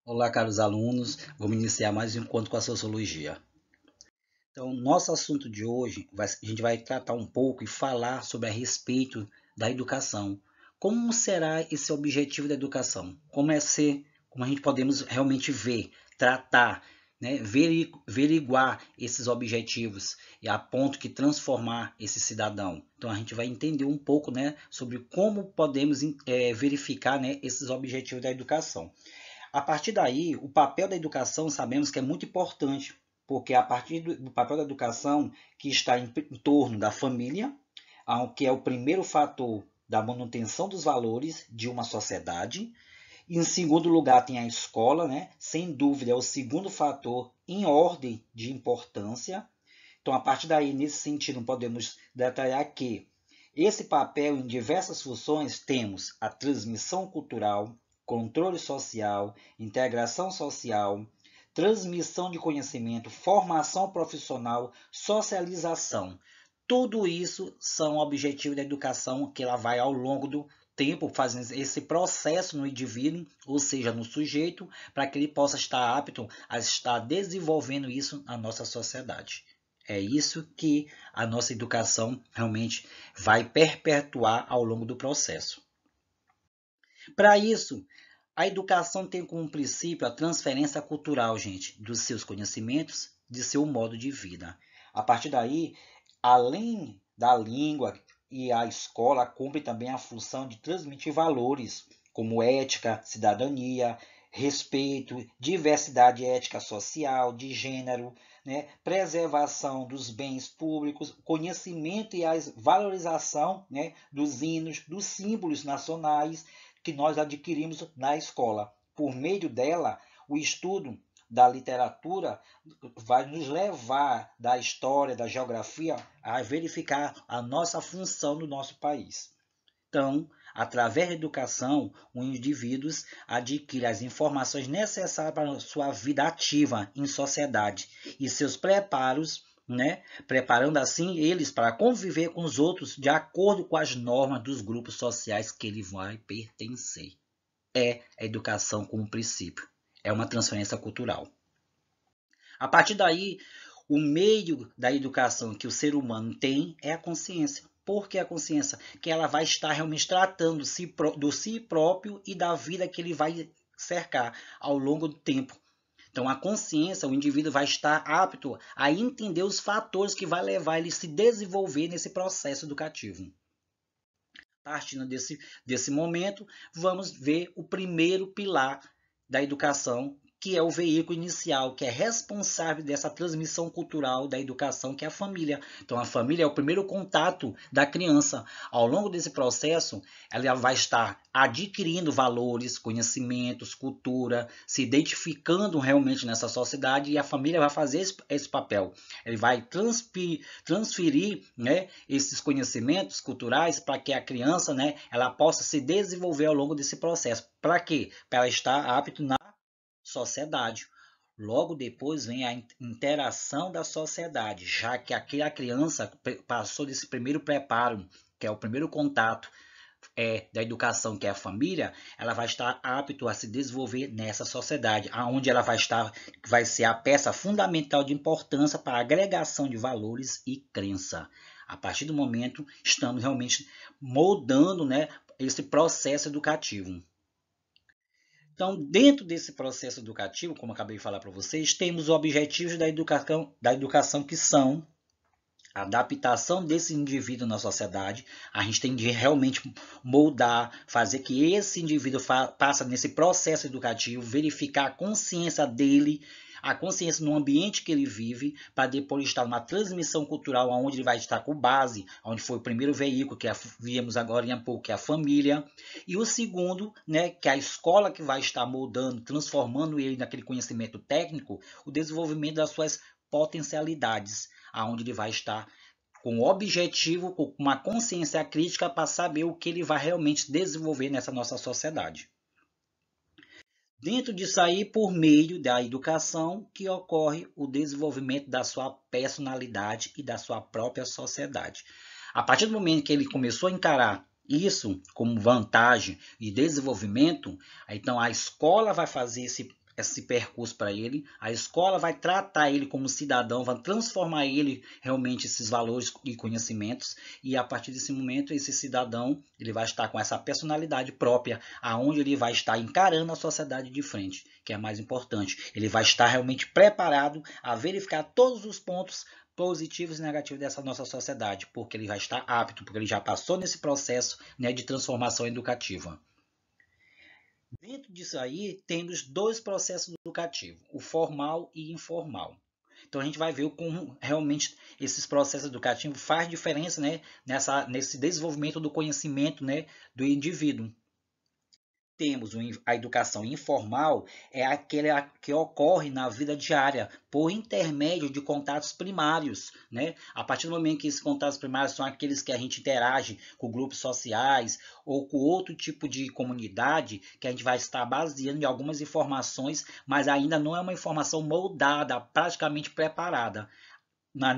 Olá, caros alunos. Vamos iniciar mais um encontro com a Sociologia. Então, nosso assunto de hoje, a gente vai tratar um pouco e falar sobre a respeito da educação. Como será esse objetivo da educação? Como a gente podemos realmente ver, tratar, né, averiguar esses objetivos e a ponto que transformar esse cidadão. Então, a gente vai entender um pouco, né, sobre como podemos verificar, né, esses objetivos da educação. A partir daí, o papel da educação sabemos que é muito importante, porque é a partir do papel da educação que está em torno da família, que é o primeiro fator da manutenção dos valores de uma sociedade. Em segundo lugar, tem a escola, né? Sem dúvida, é o segundo fator em ordem de importância. Então, a partir daí, nesse sentido, podemos detalhar que esse papel em diversas funções temos a transmissão cultural, controle social, integração social, transmissão de conhecimento, formação profissional, socialização. Tudo isso são objetivos da educação que ela vai ao longo do tempo fazendo esse processo no indivíduo, ou seja, no sujeito, para que ele possa estar apto a estar desenvolvendo isso na nossa sociedade. É isso que a nossa educação realmente vai perpetuar ao longo do processo. Para isso, a educação tem como princípio a transferência cultural, gente, dos seus conhecimentos, de seu modo de vida. A partir daí, além da língua e a escola cumpre também a função de transmitir valores como ética, cidadania, respeito, diversidade ética social, de gênero, né, preservação dos bens públicos, conhecimento e a valorização, né, dos hinos, dos símbolos nacionais que nós adquirimos na escola. Por meio dela, o estudo da literatura vai nos levar da história, da geografia, a verificar a nossa função no nosso país. Então, através da educação, os indivíduos adquirem as informações necessárias para a sua vida ativa em sociedade e seus preparos, né, preparando assim eles para conviver com os outros de acordo com as normas dos grupos sociais que ele vai pertencer. É a educação como princípio, é uma transferência cultural. A partir daí, o meio da educação que o ser humano tem é a consciência. Por que a consciência? Que ela vai estar realmente tratando do si próprio e da vida que ele vai cercar ao longo do tempo. Então, a consciência, o indivíduo vai estar apto a entender os fatores que vai levar ele a se desenvolver nesse processo educativo. Partindo desse momento, vamos ver o primeiro pilar da educação, que é o veículo inicial, que é responsável dessa transmissão cultural da educação, que é a família. Então, a família é o primeiro contato da criança. Ao longo desse processo, ela vai estar adquirindo valores, conhecimentos, cultura, se identificando realmente nessa sociedade, e a família vai fazer esse papel. Ele vai transferir, né, esses conhecimentos culturais para que a criança, né, ela possa se desenvolver ao longo desse processo. Para quê? Para ela estar apto na sociedade. Logo depois vem a interação da sociedade, já que aquela criança passou desse primeiro preparo, que é o primeiro contato da educação, que é a família, ela vai estar apto a se desenvolver nessa sociedade, aonde ela vai ser a peça fundamental de importância para a agregação de valores e crença. A partir do momento, estamos realmente moldando, né, esse processo educativo. Então, dentro desse processo educativo, como eu acabei de falar para vocês, temos os objetivos da educação que são a adaptação desse indivíduo na sociedade. A gente tem de realmente moldar, fazer que esse indivíduo passe nesse processo educativo, verificar a consciência dele, a consciência no ambiente que ele vive, para depois estar numa transmissão cultural onde ele vai estar com base, onde foi o primeiro veículo que vimos agora em pouco, que é a família, e o segundo, né, que é a escola que vai estar moldando, transformando ele naquele conhecimento técnico, o desenvolvimento das suas potencialidades, aonde ele vai estar com o objetivo, com uma consciência crítica para saber o que ele vai realmente desenvolver nessa nossa sociedade. Dentro disso aí, por meio da educação, que ocorre o desenvolvimento da sua personalidade e da sua própria sociedade. A partir do momento que ele começou a encarar isso como vantagem e desenvolvimento, então a escola vai fazer esse percurso para ele, a escola vai tratar ele como cidadão, vai transformar ele realmente esses valores e conhecimentos, e a partir desse momento esse cidadão ele vai estar com essa personalidade própria, aonde ele vai estar encarando a sociedade de frente, que é mais importante. Ele vai estar realmente preparado a verificar todos os pontos positivos e negativos dessa nossa sociedade, porque ele vai estar apto, porque ele já passou nesse processo, né, de transformação educativa. Dentro disso aí, temos dois processos educativos, o formal e informal. Então a gente vai ver como realmente esses processos educativos faz diferença, né, nesse desenvolvimento do conhecimento, né, do indivíduo. Temos a educação informal, é aquela que ocorre na vida diária, por intermédio de contatos primários, né? A partir do momento que esses contatos primários são aqueles que a gente interage com grupos sociais ou com outro tipo de comunidade, que a gente vai estar baseando em algumas informações, mas ainda não é uma informação moldada, praticamente preparada.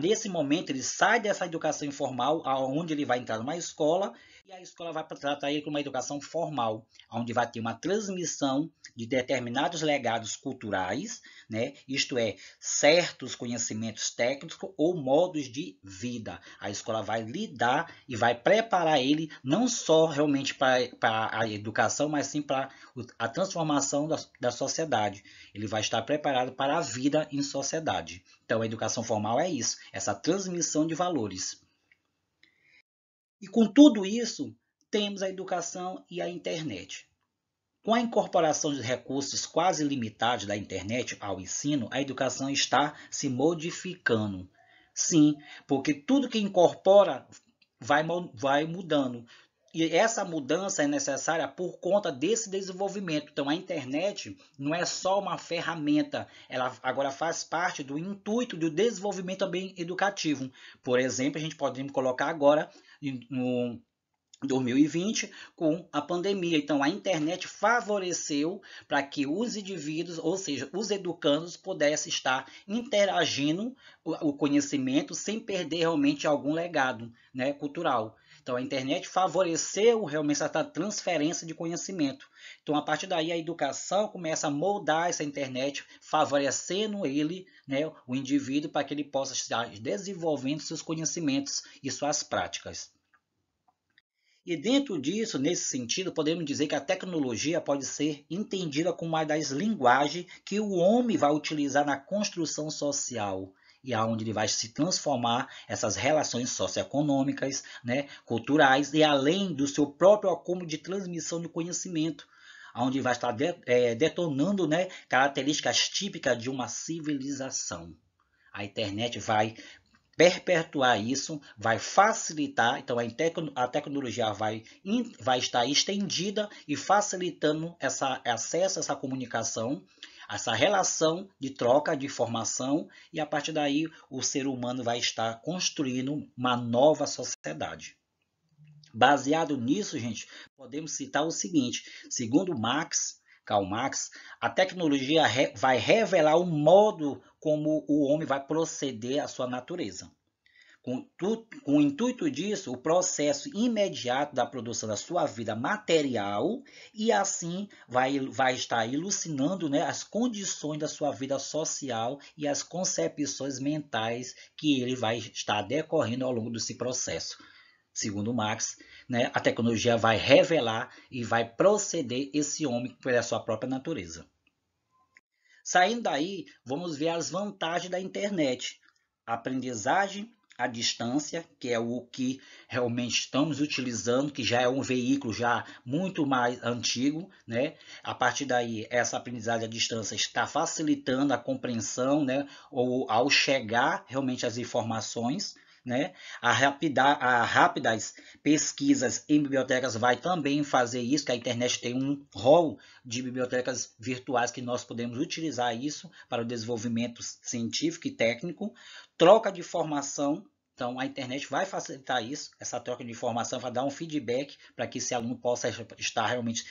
Nesse momento, ele sai dessa educação informal, onde ele vai entrar numa escola, e a escola vai tratar ele com uma educação formal, onde vai ter uma transmissão de determinados legados culturais, né? Isto é, certos conhecimentos técnicos ou modos de vida. A escola vai lidar e vai preparar ele não só realmente para a educação, mas sim para a transformação da sociedade. Ele vai estar preparado para a vida em sociedade. Então, a educação formal é isso, essa transmissão de valores. E com tudo isso, temos a educação e a internet. Com a incorporação de recursos quase limitados da internet ao ensino, a educação está se modificando. Sim, porque tudo que incorpora vai mudando. E essa mudança é necessária por conta desse desenvolvimento. Então, a internet não é só uma ferramenta, ela agora faz parte do intuito do desenvolvimento também educativo. Por exemplo, a gente pode colocar agora no 2020 com a pandemia. Então, a internet favoreceu para que os indivíduos, ou seja, os educandos, pudessem estar interagindo o conhecimento sem perder realmente algum legado, né, cultural. Então, a internet favoreceu realmente essa transferência de conhecimento. Então, a partir daí, a educação começa a moldar essa internet, favorecendo ele, né, o indivíduo, para que ele possa estar desenvolvendo seus conhecimentos e suas práticas. E dentro disso, nesse sentido, podemos dizer que a tecnologia pode ser entendida como uma das linguagens que o homem vai utilizar na construção social e aonde ele vai se transformar essas relações socioeconômicas, né, culturais e além do seu próprio acúmulo de transmissão de conhecimento, onde vai estar detonando, né, características típicas de uma civilização. A internet vai perpetuar isso, vai facilitar, então a tecnologia vai estar estendida e facilitando esse acesso a essa comunicação, essa relação de troca de informação, e a partir daí o ser humano vai estar construindo uma nova sociedade. Baseado nisso, gente, podemos citar o seguinte, segundo Karl Marx, a tecnologia vai revelar o modo como o homem vai proceder à sua natureza. Com o intuito disso, o processo imediato da produção da sua vida material e assim vai estar elucidando, né, as condições da sua vida social e as concepções mentais que ele vai estar decorrendo ao longo desse processo. Segundo Marx, né, a tecnologia vai revelar e vai proceder esse homem pela sua própria natureza. Saindo daí, vamos ver as vantagens da internet. A aprendizagem à distância, que é o que realmente estamos utilizando, que já é um veículo já muito mais antigo, né? A partir daí, essa aprendizagem à distância está facilitando a compreensão, né, ou ao chegar realmente às informações, né? Rápidas pesquisas em bibliotecas vai também fazer isso, que a internet tem um rol de bibliotecas virtuais que nós podemos utilizar isso para o desenvolvimento científico e técnico, troca de informação. Então, a internet vai facilitar isso, essa troca de informação, vai dar um feedback para que esse aluno possa estar realmente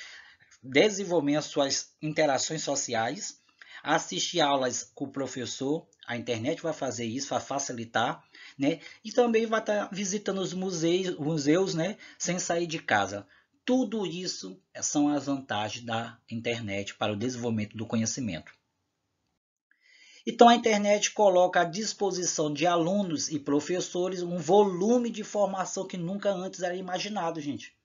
desenvolvendo as suas interações sociais, assistir aulas com o professor, a internet vai fazer isso, vai facilitar, né? E também vai estar visitando os museus, né, sem sair de casa. Tudo isso são as vantagens da internet para o desenvolvimento do conhecimento. Então, a internet coloca à disposição de alunos e professores um volume de informação que nunca antes era imaginado, gente.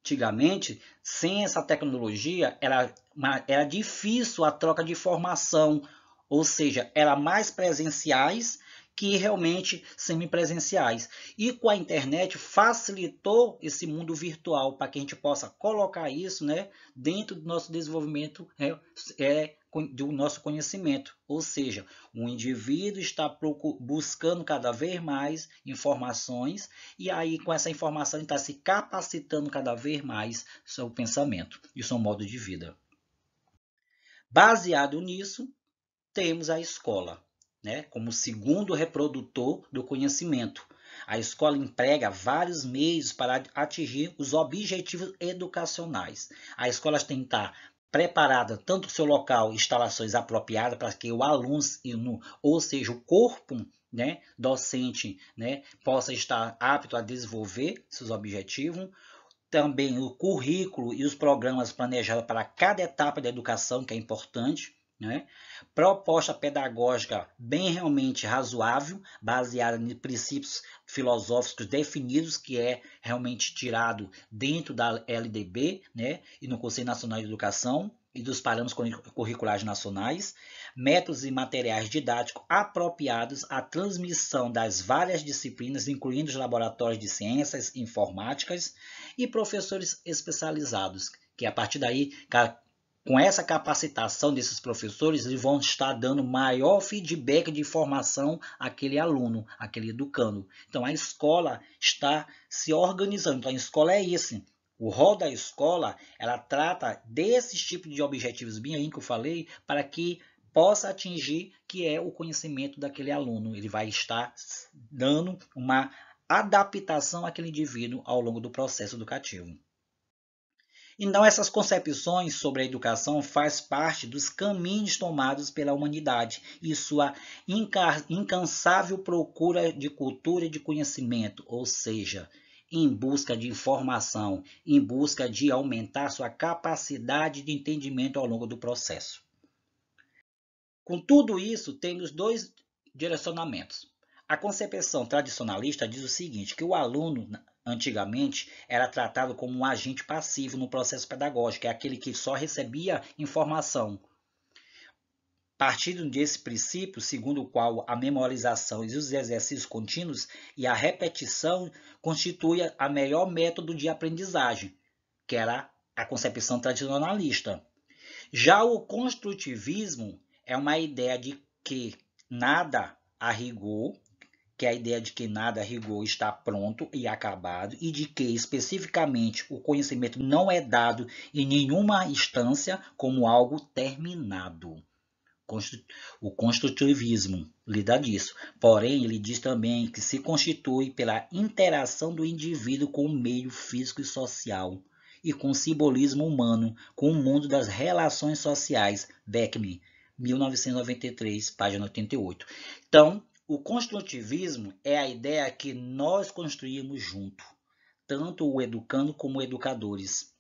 Antigamente, sem essa tecnologia, era difícil a troca de informação, ou seja, era mais presenciais que realmente semipresenciais. E com a internet facilitou esse mundo virtual para que a gente possa colocar isso, né, dentro do nosso desenvolvimento do nosso conhecimento. Ou seja, o indivíduo está buscando cada vez mais informações e aí com essa informação ele está se capacitando cada vez mais seu pensamento e seu modo de vida. Baseado nisso, temos a escola, né, como segundo reprodutor do conhecimento. A escola emprega vários meios para atingir os objetivos educacionais. A escola tem que estar preparada, tanto o seu local, instalações apropriadas para que o aluno, ou seja, o corpo, né, docente, né, possa estar apto a desenvolver seus objetivos. Também o currículo e os programas planejados para cada etapa da educação, que é importante, né? Proposta pedagógica bem realmente razoável, baseada em princípios filosóficos definidos, que é realmente tirado dentro da LDB, né? E no Conselho Nacional de Educação e dos parâmetros curriculares nacionais, métodos e materiais didáticos apropriados à transmissão das várias disciplinas, incluindo os laboratórios de ciências informáticas e professores especializados, que a partir daí, com essa capacitação desses professores, eles vão estar dando maior feedback de informação àquele aluno, àquele educando. Então, a escola está se organizando. Então, a escola é isso. O rol da escola, ela trata desses tipos de objetivos bem aí que eu falei, para que possa atingir que é o conhecimento daquele aluno. Ele vai estar dando uma adaptação àquele indivíduo ao longo do processo educativo. Então, essas concepções sobre a educação faz parte dos caminhos tomados pela humanidade e sua incansável procura de cultura e de conhecimento, ou seja, em busca de informação, em busca de aumentar sua capacidade de entendimento ao longo do processo. Com tudo isso, temos dois direcionamentos. A concepção tradicionalista diz o seguinte, que o aluno, antigamente, era tratado como um agente passivo no processo pedagógico, é aquele que só recebia informação. Partindo desse princípio, segundo o qual a memorização e os exercícios contínuos e a repetição constituem a melhor método de aprendizagem, que era a concepção tradicionalista. Já o construtivismo é uma ideia de que nada a rigor, que é a ideia de que nada a rigor está pronto e acabado, e de que, especificamente, o conhecimento não é dado em nenhuma instância como algo terminado. O construtivismo lida disso. Porém, ele diz também que se constitui pela interação do indivíduo com o meio físico e social e com o simbolismo humano, com o mundo das relações sociais. Beckman, 1993, página 88. Então, o construtivismo é a ideia que nós construímos junto, tanto o educando como os educadores.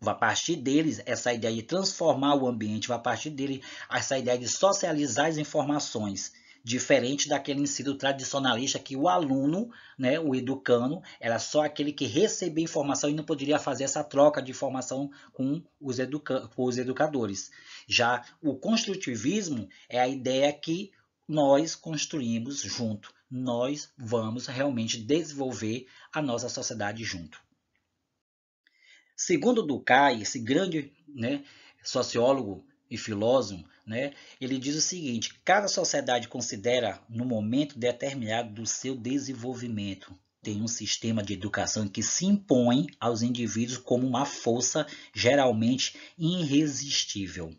A partir deles, essa ideia de transformar o ambiente, a partir dele, essa ideia de socializar as informações, diferente daquele ensino tradicionalista que o aluno, né, o educando, era só aquele que recebia informação e não poderia fazer essa troca de informação com os educadores. Já o construtivismo é a ideia que nós construímos junto, nós vamos realmente desenvolver a nossa sociedade junto. Segundo Durkheim, esse grande, né, sociólogo e filósofo, né, ele diz o seguinte: cada sociedade considera, no momento determinado do seu desenvolvimento, tem um sistema de educação que se impõe aos indivíduos como uma força geralmente irresistível.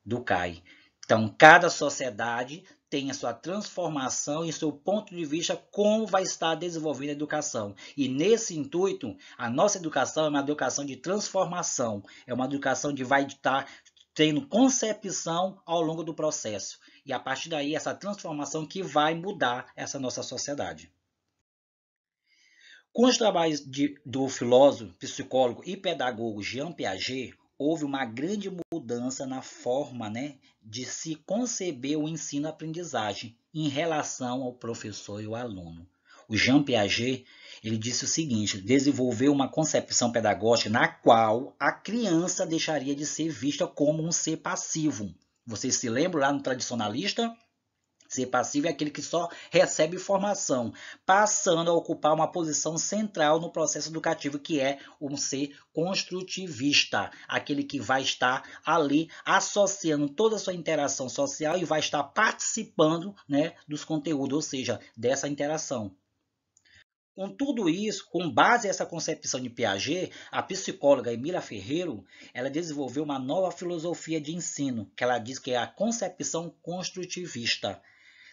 Durkheim. Então, cada sociedade tem a sua transformação e seu ponto de vista como vai estar desenvolvendo a educação. E nesse intuito, a nossa educação é uma educação de transformação, é uma educação que vai estar tendo concepção ao longo do processo. E a partir daí, essa transformação que vai mudar essa nossa sociedade. Com os trabalhos do filósofo, psicólogo e pedagogo Jean Piaget, houve uma grande mudança na forma, né, de se conceber o ensino-aprendizagem em relação ao professor e ao aluno. O Jean Piaget, ele disse o seguinte: desenvolveu uma concepção pedagógica na qual a criança deixaria de ser vista como um ser passivo. Vocês se lembram lá no Tradicionalista? Ser passivo é aquele que só recebe informação, passando a ocupar uma posição central no processo educativo, que é um ser construtivista, aquele que vai estar ali associando toda a sua interação social e vai estar participando, né, dos conteúdos, ou seja, dessa interação. Com tudo isso, com base nessa concepção de Piaget, a psicóloga Emília Ferreiro, ela desenvolveu uma nova filosofia de ensino, que ela diz que é a concepção construtivista.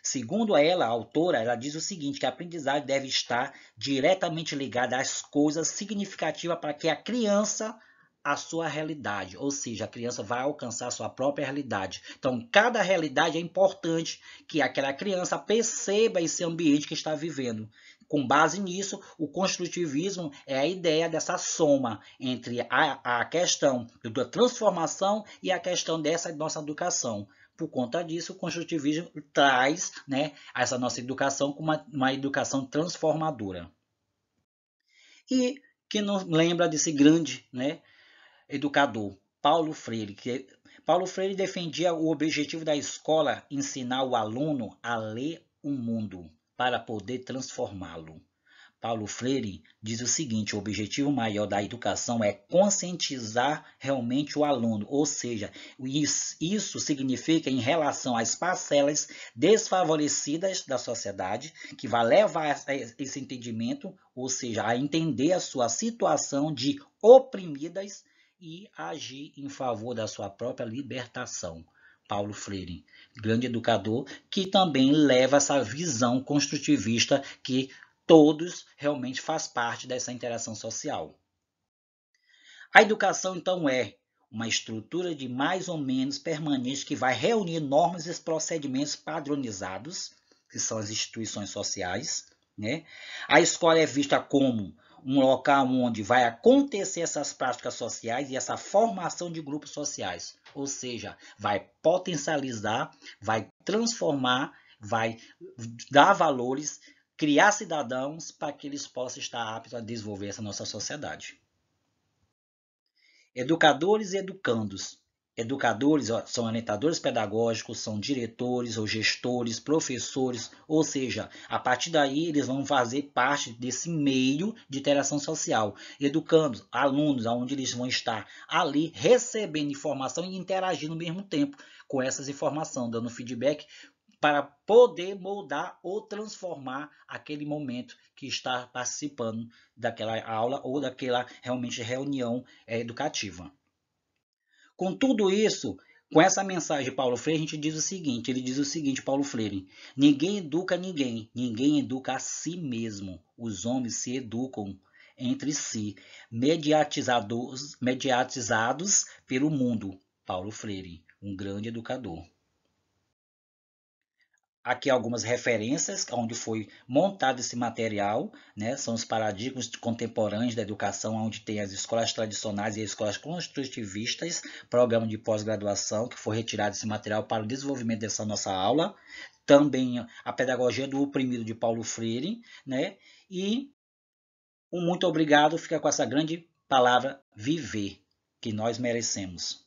Segundo ela, a autora, ela diz o seguinte, que a aprendizagem deve estar diretamente ligada às coisas significativas para que a criança a sua realidade, ou seja, a criança vai alcançar a sua própria realidade. Então, cada realidade é importante que aquela criança perceba esse ambiente que está vivendo. Com base nisso, o construtivismo é a ideia dessa soma entre a questão da transformação e a questão dessa nossa educação. Por conta disso, o construtivismo traz, né, essa nossa educação como uma educação transformadora. E que nos lembra desse grande, né, educador, Paulo Freire, que Paulo Freire defendia o objetivo da escola ensinar o aluno a ler o mundo para poder transformá-lo. Paulo Freire diz o seguinte: o objetivo maior da educação é conscientizar realmente o aluno, ou seja, isso significa em relação às parcelas desfavorecidas da sociedade, que vai levar a esse entendimento, ou seja, a entender a sua situação de oprimidas e agir em favor da sua própria libertação. Paulo Freire, grande educador, que também leva essa visão construtivista que todos realmente faz parte dessa interação social. A educação, então, é uma estrutura de mais ou menos permanente que vai reunir normas e procedimentos padronizados, que são as instituições sociais, né? A escola é vista como um local onde vai acontecer essas práticas sociais e essa formação de grupos sociais, ou seja, vai potencializar, vai transformar, vai dar valores, criar cidadãos para que eles possam estar aptos a desenvolver essa nossa sociedade. Educadores e educandos. Educadores são orientadores pedagógicos, são diretores ou gestores, professores, ou seja, a partir daí eles vão fazer parte desse meio de interação social. Educandos, alunos, onde eles vão estar ali recebendo informação e interagindo ao mesmo tempo com essas informações, dando feedback para poder moldar ou transformar aquele momento que está participando daquela aula ou daquela realmente reunião educativa. Com tudo isso, com essa mensagem de Paulo Freire, a gente diz o seguinte, ele diz o seguinte, Paulo Freire: ninguém educa ninguém, ninguém educa a si mesmo. Os homens se educam entre si, mediatizados pelo mundo. Paulo Freire, um grande educador. Aqui algumas referências onde foi montado esse material, né? São os paradigmas contemporâneos da educação, onde tem as escolas tradicionais e as escolas construtivistas, programa de pós-graduação, que foi retirado esse material para o desenvolvimento dessa nossa aula. Também a pedagogia do oprimido de Paulo Freire, né? E um muito obrigado, fica com essa grande palavra viver, que nós merecemos.